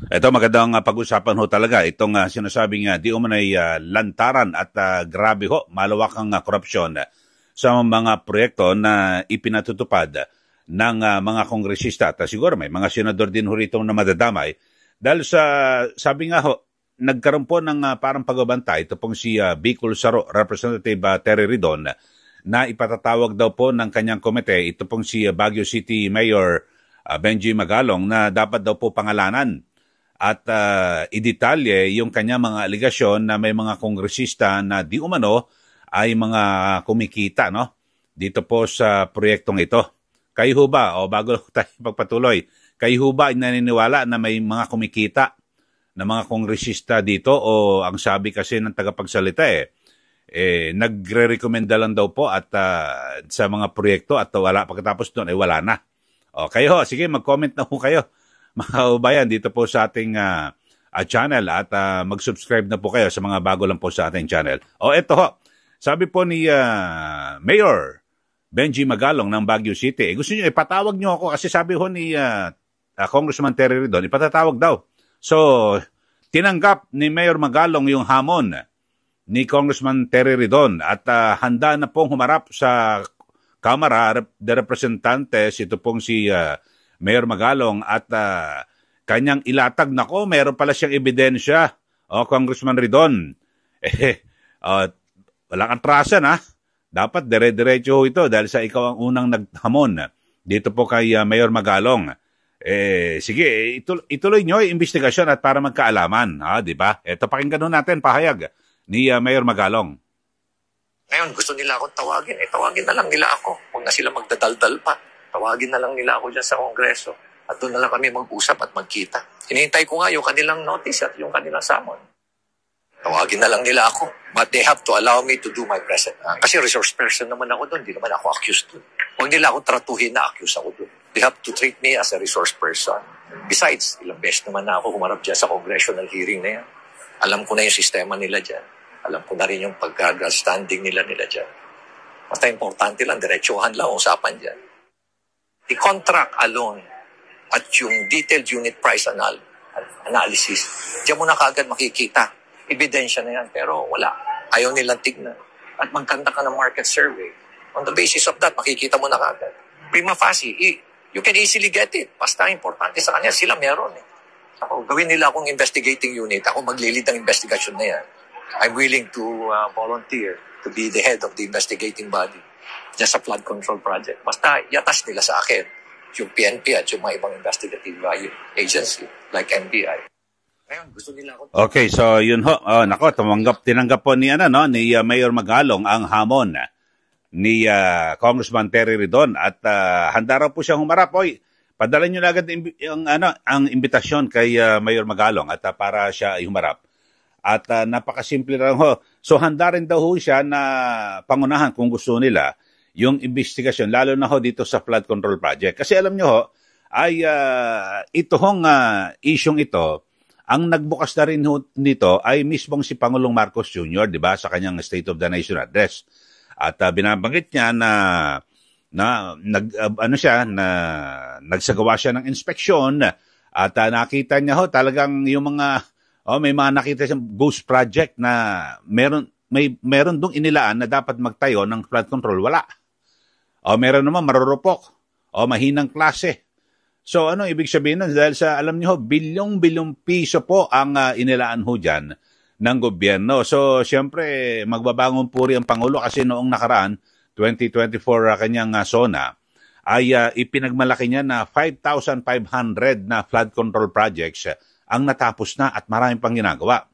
Ito magandang pag-usapan ho talaga. Itong sinasabing di umanay lantaran at grabe ho, malawakang korupsyon sa mga proyekto na ipinatutupad ng mga kongresista. At siguro may mga senador din ho rito na madadamay. Dahil sa, sabi nga ho, nagkaroon po ng parang pagbabantay. Ito pong si Bicol Saro, Representative Terry Ridon, na ipatatawag daw po ng kanyang komite. Ito pong si Baguio City Mayor Benji Magalong na dapat daw po pangalanan at idetalye yung kanya mga aligasyon na may mga kongresista na di umano ay mga kumikita, no? Dito po sa proyektong ito. Kayo ho ba, o bago tayo pagpatuloy, kayo ho ba ay naniniwala na may mga kumikita na mga kongresista dito o ang sabi kasi ng tagapagsalita nagre-recommenda lang daw po at sa mga proyekto at wala, pagkatapos doon ay wala na. O kayo ho, sige mag-comment na ho kayo mga kaubayan dito po sa ating channel at mag-subscribe na po kayo sa mga bago lang po sa ating channel. O eto ho, sabi po ni Mayor Benji Magalong ng Baguio City, gusto niyo ipatawag niyo ako kasi sabi ho ni Congressman Terry Ridon, ipatatawag daw. So, tinanggap ni Mayor Magalong yung hamon ni Congressman Terry Ridon at handa na pong humarap sa Kamara de Representantes, ito pong si Mayor Magalong at kanyang ilatag, nako, meron pala siyang ebidensya. O, Congressman Ridon, walang atrasan ha. Dapat dire-diretso ito dahil sa ikaw ang unang naghamon dito po kay Mayor Magalong. Sige, ituloy nyo yung investigasyon at para magkaalaman. Di ba? Ito, pakinggan natin pahayag ni Mayor Magalong. Ngayon, gusto nila akong tawagin. Tawagin na lang nila ako. Huwag na sila magdadaldal pa. Tawagin na lang nila ako dyan sa Kongreso. At doon na lang kami mag-usap at magkita. Hinihintay ko nga yung kanilang notice at yung kanilang summon. Tawagin na lang nila ako. But they have to allow me to do my present. Kasi resource person naman ako doon. Hindi naman ako accused doon. Huwag nila akong tratuhin na accused ako doon. They have to treat me as a resource person. Besides, ilang beses naman na ako humarap dyan sa congressional hearing na yan. Alam ko na yung sistema nila dyan. Alam ko na rin yung pagka-standing nila dyan. Basta importante lang, diretsuhan lang usapan dyan. The contract alone at yung detailed unit price analysis, diyan mo na kaagad makikita. Ebidensya na yan, pero wala. Ayaw nilang tignan. At magkanta ka ng market survey. On the basis of that, makikita mo na kaagad. Prima facie, you can easily get it. Basta importante sa kanya, sila meron eh. Ako, gawin nila akong investigating unit. Ako maglilid ng investigation na yan. I'm willing to volunteer to be the head of the investigating body just sa flood control project. Basta yatas nila sa akin yung PNP at yung mga ibang investigative agency like NBI. Ngayon, gusto nila ako. Okay, so yun ho. Nako, tinanggap po ni Mayor Magalong ang hamon ni Congressman Terry Ridon at handa raw po siyang humarap. Oy, padala niyo na agad ang imbitasyon kay Mayor Magalong at para siya ay humarap. At napakasimple lang ho. So handa rin daw ho siya na pangunahan kung gusto nila yung investigasyon, lalo na ho dito sa flood control project. Kasi alam nyo ho, ay ito hong isyong ito, ang nagbukas na rin ho nito ay mismong si Pangulong Marcos Jr., di ba, sa kanyang State of the Nation address. At binabanggit niya na nagsagawa siya ng inspeksyon at nakita niya ho talagang yung mga may mga nakita siyang ghost project na meron dong inilaan na dapat magtayo ng flood control, wala. Meron naman marurupok. Mahinang klase. So ano ibig sabihin nun? Dahil sa alam niyo bilyong-bilyong piso po ang inilaan ho dyan ng gobyerno. So siyempre magbabangon puri ang Pangulo kasi noong nakaraan 2024 kanyang SONA ay ipinagmalaki niya na 5,500 na flood control projects ang natapos na at maraming pang ginagawa.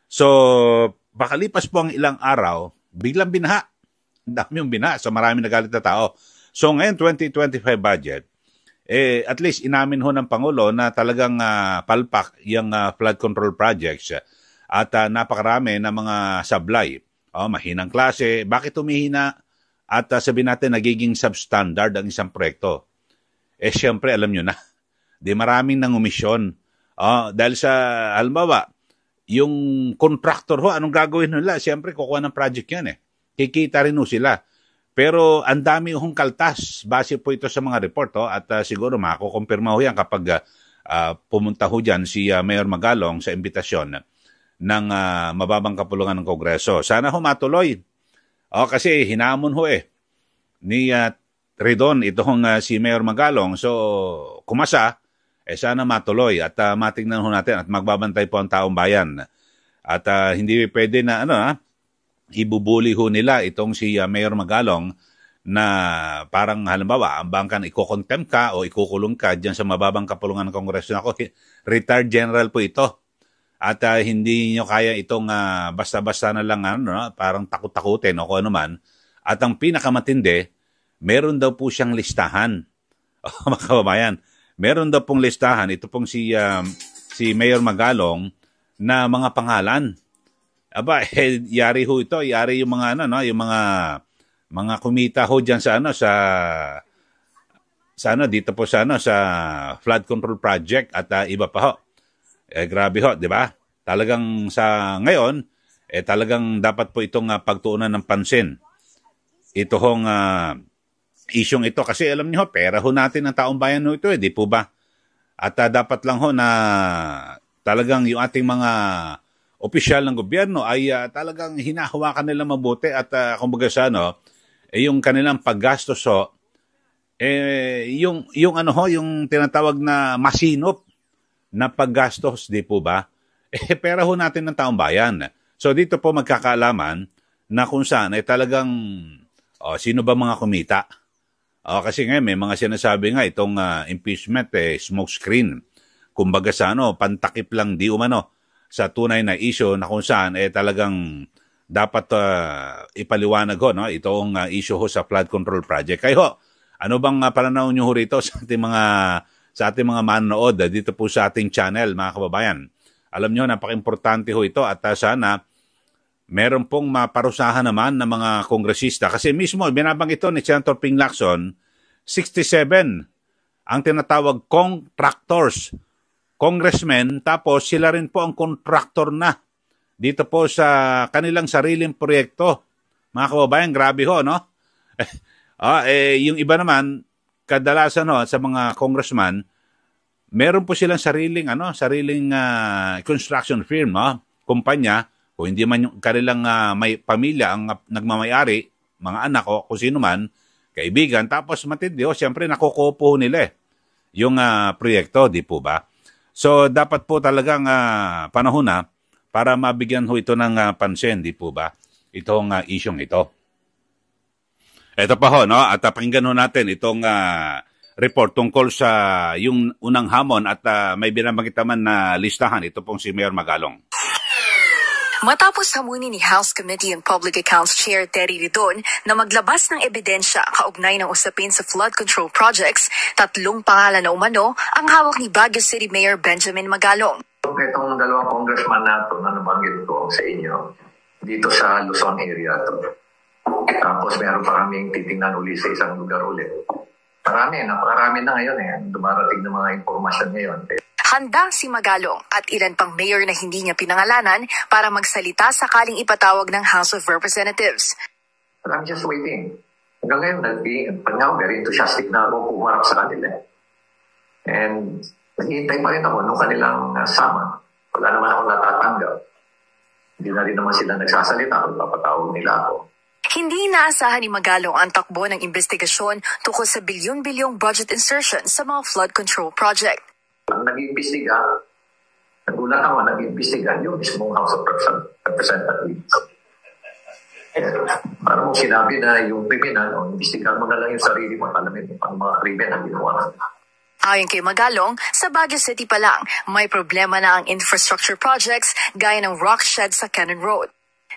So, bakalipas po ang ilang araw, biglang binaha. Ang dami yung binaha, so maraming nagalit na tao. So, ngayon, 2025 budget, at least inamin ho ng Pangulo na talagang palpak yung flood control projects at napakarami na mga sablay. Mahinang klase. Bakit humihina? At sabihin natin, nagiging substandard ang isang proyekto. Siyempre, alam nyo na, di maraming nangumisyon. Dahil sa, halimbawa, yung contractor ho, anong gagawin nila? Siyempre, kukuha ng project yan eh. Kikita rin ho sila. Pero ang dami hong kaltas. Base po ito sa mga report at siguro makakukumpirma ho yan kapag pumunta ho dyan si Mayor Magalong sa imbitasyon ng mababang kapulungan ng Kongreso. Sana ho matuloy. Kasi hinamon ho ni Ridon itong si Mayor Magalong. So kumasa, sana matuloy at matingnan ho natin at magbabantay po ang taong bayan. At hindi pwede na ibubuli ho nila itong si Mayor Magalong na parang halimbawa, ang bangkan iko-contempt ka o ikukulong ka dyan sa mababang kapulungan ng Kongreso. Ako, retired general po ito. At hindi nyo kaya itong basta-basta na lang parang takot-takutin o kung ano man. At ang pinakamatindi, meron daw po siyang listahan. Mga kababayan, meron daw pong listahan. Ito pong si Mayor Magalong na mga pangalan. Yari ho ito. Yari yung mga yung mga kumita ho diyan sa dito po sa flood control project at iba pa ho. Grabe ho, di ba? Talagang sa ngayon talagang dapat po itong pagtuunan ng pansin. Ito hong isyong ito kasi alam niyo pera ho natin ng taong bayan ho ito di po ba? At dapat lang ho na talagang yung ating mga opisyal ng gobyerno ay talagang hinahawakan nila mabuti at kumbaga yung kanilang paggastos yung tinatawag na masinop na paggastos, di po ba? Pera ho natin ng taong bayan. So dito po magkakaalaman na kung saan talagang sino ba mga kumita. Kasi ngayon may mga sinasabi nga itong impeachment smoke screen. Kumbaga pantakip lang di umano sa tunay na issue na kung saan talagang dapat ipaliwanag ho itong issue ho sa flood control project. Kayo ano bang pananaw nyo ho rito sa ating mga manonood dito po sa ating channel, mga kababayan? Alam nyo, napaka-importante ho ito at sana meron pong maparusahan naman ng mga kongresista. Kasi mismo, binabanggit ito ni Senator Ping Lacson, 67 ang tinatawag contractors, congressmen, tapos sila rin po ang contractor na dito po sa kanilang sariling proyekto. Mga kababayan, grabe ho, no? Yung iba naman, kadalasan sa mga congressman, meron po silang sariling construction firm, kumpanya, o hindi man yung kanilang may pamilya ang nagmamayari, mga anak o kung sino man, kaibigan, tapos matindi siyempre nakukupo nila yung proyekto, di po ba? So dapat po talagang panahon na para mabigyan ho ito ng pansin, di po ba? Itong isyong ito. Ito pa ho, at pakinggan ho natin itong report tungkol sa yung unang hamon at may binabanggit naman na listahan. Ito pong si Mayor Magalong. Matapos hamunin ni House Committee on Public Accounts Chair Terry Ridon na maglabas ng ebidensya kaugnay ng usapin sa flood control projects, 3 pangalan na umano ang hawak ni Baguio City Mayor Benjamin Magalong. Itong 2 congressman na ito na nabanggit ko sa inyo, dito sa Luzon area to. Tapos meron pa kaming titingnan uli sa isang lugar ulit. Napakarami na ngayon dumarating na mga impormasyon ngayon. Handa si Magalong at ilan pang mayor na hindi niya pinangalanan para magsalita sakaling ipatawag ng House of Representatives. But I'm just waiting. Hanggang ngayon, very enthusiastic na ako pumarap sa kanila. And naghihintay pa rin ako nung kanilang sama. Wala naman ako natatanggap. Hindi na rin naman sila nagsasalita kung papatawag nila ako. Hindi inaasahan ni Magalong ang takbo ng investigasyon tungkol sa bilyon-bilyong budget insertion sa mga flood control project. Ang nag-iimbestiga, nagulat ako, nag-iimbestiga yung mismong House of Representatives. Parang sinabi na yung criminal, imbestigahan mo na lang yung sarili mo, alamin mo pang mga criminal ginawa. Ayon kay Magalong, sa Baguio City pa lang, may problema na ang infrastructure projects gaya ng rock shed sa Cannon Road.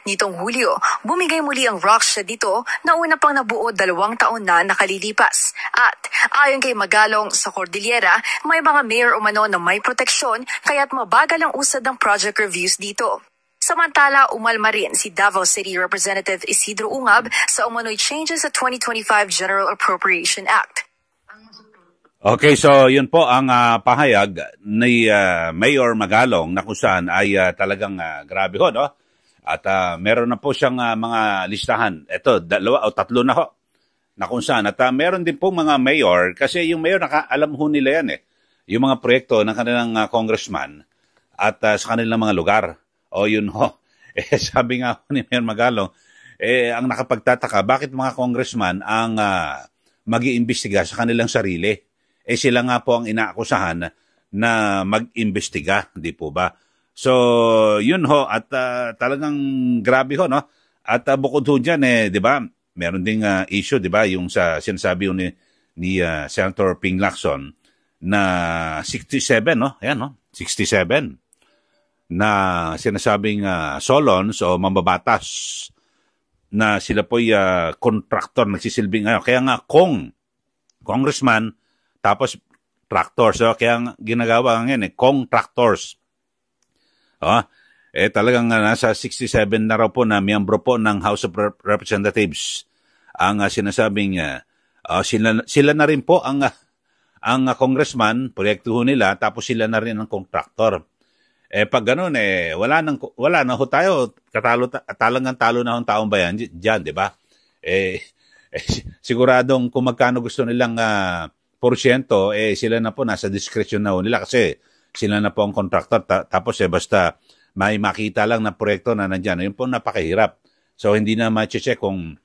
Nitong Hulyo, bumigay muli ang rock shed dito na una pang nabuo 2 taon na nakalilipas. At ayon kay Magalong, sa Cordillera, may mga mayor umano na may proteksyon kaya't mabagal ang usad ng project reviews dito. Samantala, umalma rin si Davao City Representative Isidro Ungab sa umano'y changes sa 2025 General Appropriation Act. Okay, so yun po ang pahayag ni Mayor Magalong na kung saan ay talagang grabe ho, no? At meron na po siyang mga listahan. Ito, 2 o 3 na ho. Na kung saan. At meron din po mga mayor, kasi yung mayor, alam ho nila yan yung mga proyekto ng kanilang congressman at sa kanilang mga lugar. O yun ho. Sabi nga ni Mayor Magalong, ang nakapagtataka, bakit mga congressman ang mag-iimbestiga sa kanilang sarili? Sila nga po ang inaakusahan na mag-imbestiga, di po ba? So, yun ho, at talagang grabe ho, no? At bukod ho dyan, di ba, meron ding issue, di ba, yung sa sinasabi ni Senator Ping Lacson na 67, no? Ayan, no? 67 na sinasabing solons o mambabatas na sila po'y contractor, nagsisilbing kaya nga congressman, tapos tractors. So, kaya ginagawa ngayon, contractors. Talagang nasa 67 na raw po na miyembro po ng House of Representatives ang sinasabing sila na rin po ang congressman, proyekto ho nila, tapos sila na rin ang contractor. Pag ganun, wala na ho tayo, talagang talo na ho ang taong bayan dyan, di ba? Siguradong kung magkano gusto nilang porsyento, sila na po nasa discretion na ho nila kasi sila na po ang contractor. Tapos basta may makita lang na proyekto na nandyan, yun po napakahirap. So hindi na ma-check kung,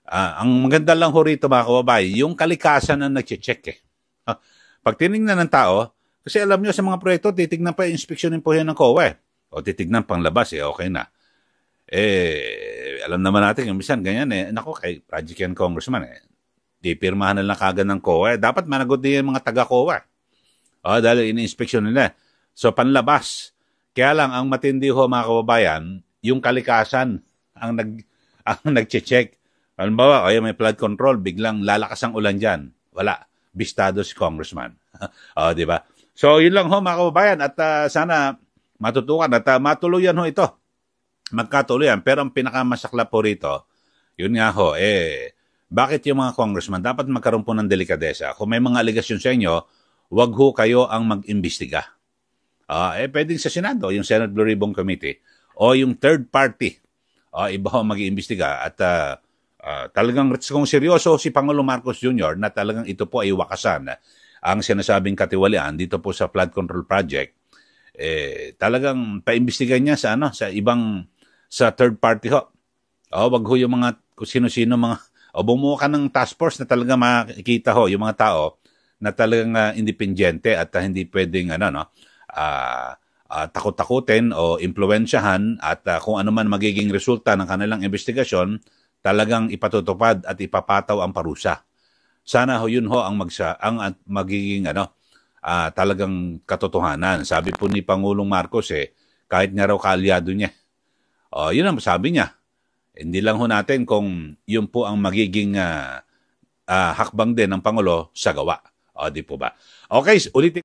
ang maganda lang ho rito mga kababay, yung kalikasan na nag-check Pag tinignan ng tao, kasi alam nyo sa mga proyekto, titignan pa, inspeksyonin po yan ng COA o titignan pang labas, okay na. Alam naman natin, yung minsan, ganyan nako, kay Project yan Congressman, di pirmahan na lang kagad ng COA. Dapat managot din yung mga taga-COA. Dahil ini-inspeksyon nila. So, panlabas. Kaya lang, ang matindi ho, mga kababayan, yung kalikasan ang nag-check. Halimbawa, may flood control, biglang lalakas ang ulan dyan. Wala. Bistado si Congressman. Di ba? So, yun lang ho, mga kababayan. At sana matutukan at matuluyan ho ito. Magkatuluyan. Pero ang pinakamasakla po rito, yun nga ho, bakit yung mga congressman dapat magkaroon po ng delikadesa? Kung may mga aligasyon sa inyo, wag ho kayo ang mag-imbestiga. Pwedeng sa Senado, yung Senate Blue Ribbon Committee, o yung third party, iba ho mag-iimbestiga. At talagang kung seryoso si Pangulong Marcos Jr. na talagang ito po ay wakasan ang sinasabing katiwalian dito po sa flood control project, talagang paimbestigan niya sa sa third party ho. Wag ho yung mga kung sino-sino bumuo ka ng task force na talaga makikita ho yung mga tao na talagang independyente at hindi pwedeng takot-takutin o impluwensyahan at kung ano man magiging resulta ng kanilang investigasyon, talagang ipatutupad at ipapataw ang parusa. Sana ho yun ho ang magiging talagang katotohanan. Sabi po ni Pangulong Marcos kahit nga raw kaalyado niya. Yun ang sabi niya. Hindi lang ho natin kung yun po ang magiging hakbang din ng Pangulo sa gawa. Di po ba? Okay, ulitin.